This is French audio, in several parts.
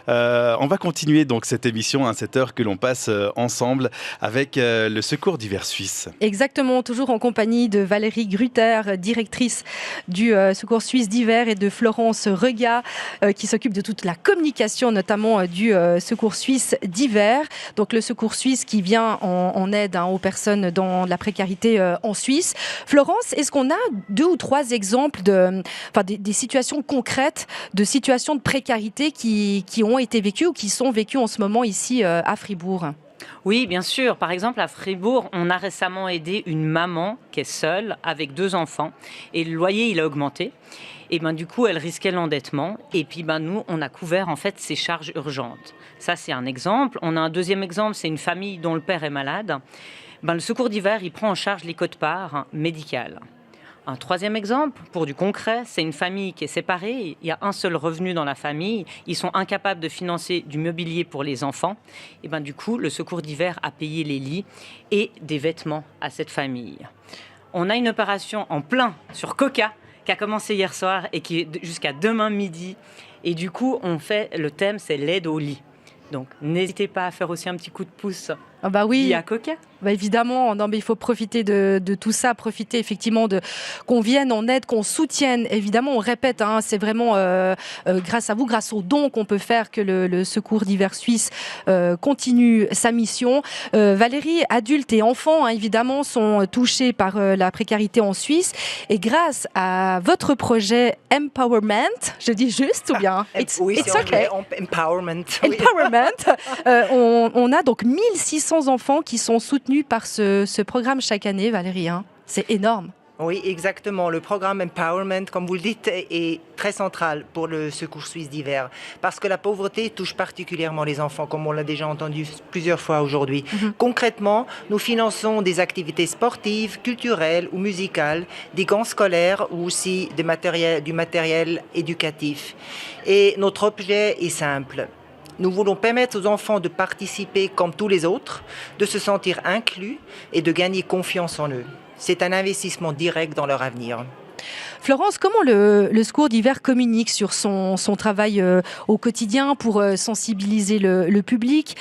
On va continuer donc cette émission à cette heure que l'on passe ensemble avec le Secours d'hiver suisse. Exactement, toujours en compagnie de Valérie Gruter, directrice du Secours suisse d'hiver, et de Florence Regat, qui s'occupe de toute la communication, notamment du Secours suisse d'hiver. Donc le Secours suisse qui vient en aide aux personnes dans la précarité en Suisse. Florence, est-ce qu'on a 2 ou 3 exemples des situations concrètes, de situations de précarité qui ont été vécues ou qui sont vécues en ce moment ici à Fribourg ? Oui, bien sûr. Par exemple, à Fribourg, on a récemment aidé une maman qui est seule avec 2 enfants et le loyer, il a augmenté. Et du coup, elle risquait l'endettement. Et puis, nous, on a couvert en fait ses charges urgentes. Ça, c'est un exemple. On a un deuxième exemple, c'est une famille dont le père est malade. Le Secours d'hiver, il prend en charge les quotes-parts médicales. Un troisième exemple, pour du concret, c'est une famille qui est séparée. Il y a un seul revenu dans la famille. Ils sont incapables de financer du mobilier pour les enfants. Et du coup, le Secours d'hiver a payé les lits et des vêtements à cette famille. On a une opération en plein sur Coca qui a commencé hier soir et qui est jusqu'à demain midi. Et du coup, le thème, c'est l'aide au lit. Donc, n'hésitez pas à faire aussi un petit coup de pouce via Coca. Évidemment, non, mais il faut profiter de tout ça, profiter effectivement qu'on vienne en aide, qu'on soutienne. Évidemment, on répète, c'est vraiment grâce à vous, grâce aux dons qu'on peut faire que le Secours d'hiver suisse continue sa mission. Valérie, adultes et enfants, évidemment, sont touchés par la précarité en Suisse. Et grâce à votre projet Empowerment, je dis juste ou bien it's okay. Empowerment. Oui. On a donc 1600 enfants qui sont soutenus par ce programme chaque année, Valérie. C'est énorme. Oui, exactement. Le programme Empowerment, comme vous le dites, est très central pour le Secours suisse d'hiver parce que la pauvreté touche particulièrement les enfants, comme on l'a déjà entendu plusieurs fois aujourd'hui. Concrètement, nous finançons des activités sportives, culturelles ou musicales, des gants scolaires ou aussi du matériel éducatif. Et notre objet est simple. Nous voulons permettre aux enfants de participer comme tous les autres, de se sentir inclus et de gagner confiance en eux. C'est un investissement direct dans leur avenir. Florence, comment le Secours d'hiver communique sur son travail au quotidien pour sensibiliser le public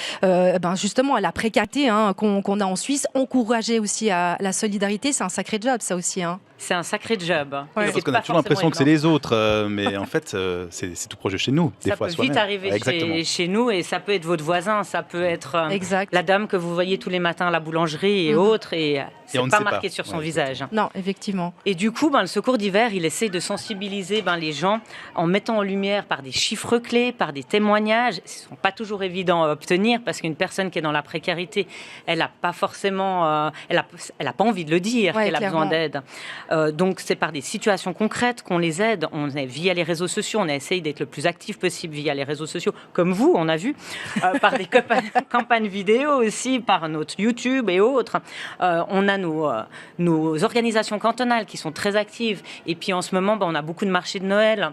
justement à la précarité qu'on a en Suisse, encourager aussi à la solidarité? C'est un sacré job, ça aussi. C'est un sacré job. Ouais. Parce qu'on a toujours l'impression que c'est les autres, mais en fait, c'est tout proche de chez nous. Ça peut vite arriver chez nous, et ça peut être votre voisin, ça peut être la dame que vous voyez tous les matins à la boulangerie et autres, et c'est pas marqué sur son visage. Non, effectivement. Et du coup, le Secours d'hiver, il essaie de sensibiliser les gens en mettant en lumière par des chiffres clés, par des témoignages. Ils ne sont pas toujours évidents à obtenir parce qu'une personne qui est dans la précarité, elle n'a pas forcément, elle a pas envie de le dire qu'elle a besoin d'aide. Donc, c'est par des situations concrètes qu'on les aide. On est via les réseaux sociaux, on a essayé d'être le plus actif possible via les réseaux sociaux, comme vous, on a vu, par des campagnes vidéo aussi, par notre YouTube et autres. On a nos organisations cantonales qui sont très actives. Et puis, en ce moment, on a beaucoup de marchés de Noël.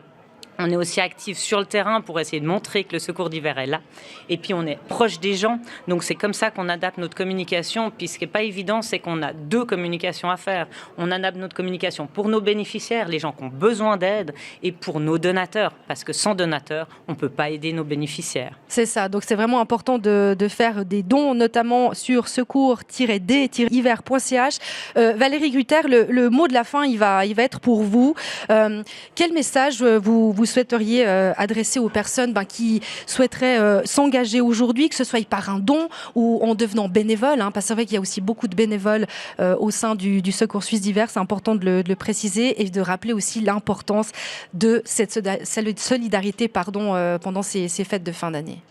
On est aussi actifs sur le terrain pour essayer de montrer que le Secours d'hiver est là. Et puis, on est proche des gens. Donc, c'est comme ça qu'on adapte notre communication. Puis, ce qui n'est pas évident, c'est qu'on a 2 communications à faire. On adapte notre communication pour nos bénéficiaires, les gens qui ont besoin d'aide, et pour nos donateurs. Parce que sans donateurs, on ne peut pas aider nos bénéficiaires. C'est ça. Donc, c'est vraiment important de faire des dons, notamment sur secours-d-hiver.ch. Valérie Gruter, le mot de la fin, il va être pour vous. Quel message vous souhaiteriez adresser aux personnes qui souhaiteraient s'engager aujourd'hui, que ce soit par un don ou en devenant bénévole, parce que c'est vrai qu'il y a aussi beaucoup de bénévoles au sein du Secours suisse d'hiver. C'est important de le préciser et de rappeler aussi l'importance de cette solidarité pendant ces fêtes de fin d'année.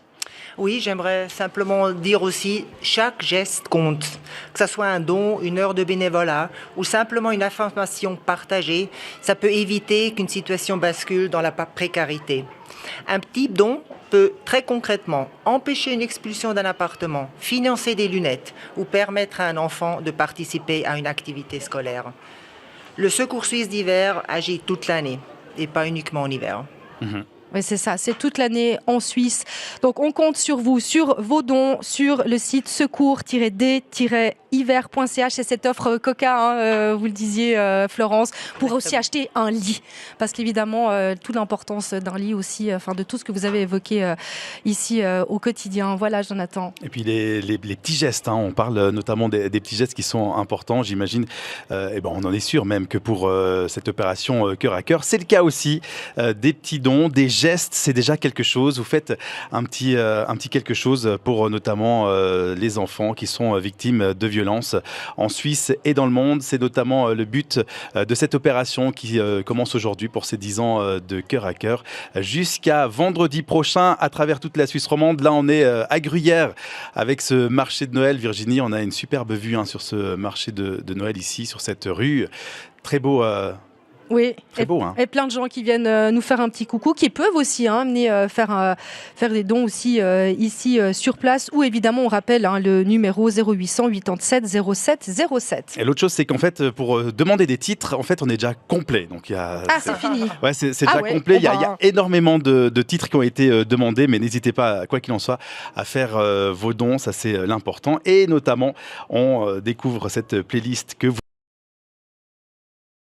Oui, j'aimerais simplement dire aussi, chaque geste compte. Que ce soit un don, une heure de bénévolat ou simplement une information partagée, ça peut éviter qu'une situation bascule dans la précarité. Un petit don peut très concrètement empêcher une expulsion d'un appartement, financer des lunettes ou permettre à un enfant de participer à une activité scolaire. Le Secours suisse d'hiver agit toute l'année et pas uniquement en hiver. Oui, c'est ça, c'est toute l'année en Suisse. Donc on compte sur vous, sur vos dons, sur le site secours-d-hiver.ch. secoursuissehiver.ch et cette offre Coca, vous le disiez Florence, pour aussi acheter un lit. Parce qu'évidemment, toute l'importance d'un lit aussi, de tout ce que vous avez évoqué ici au quotidien. Voilà, Jonathan. Et puis les petits gestes, on parle notamment des petits gestes qui sont importants, j'imagine. On en est sûr même que pour cette opération Cœur à Cœur, c'est le cas aussi. Des petits dons, des gestes, c'est déjà quelque chose. Vous faites un petit quelque chose pour notamment les enfants qui sont victimes de violences en Suisse et dans le monde. C'est notamment le but de cette opération qui commence aujourd'hui pour ces 10 ans de Cœur à Cœur jusqu'à vendredi prochain à travers toute la Suisse romande. Là, on est à Gruyère avec ce marché de Noël. Virginie, on a une superbe vue sur ce marché de Noël ici, sur cette rue. Très beau. Oui, très beau. Et plein de gens qui viennent nous faire un petit coucou, qui peuvent aussi venir faire des dons aussi ici sur place, ou évidemment on rappelle le numéro 0800 87 07 07. Et l'autre chose, c'est qu'en fait, pour demander des titres, en fait, on est déjà complet. Donc, c'est fini. Ouais, c'est déjà complet. Il y a énormément de titres qui ont été demandés, mais n'hésitez pas, quoi qu'il en soit, à faire vos dons. Ça, c'est l'important. Et notamment, on découvre cette playlist que vous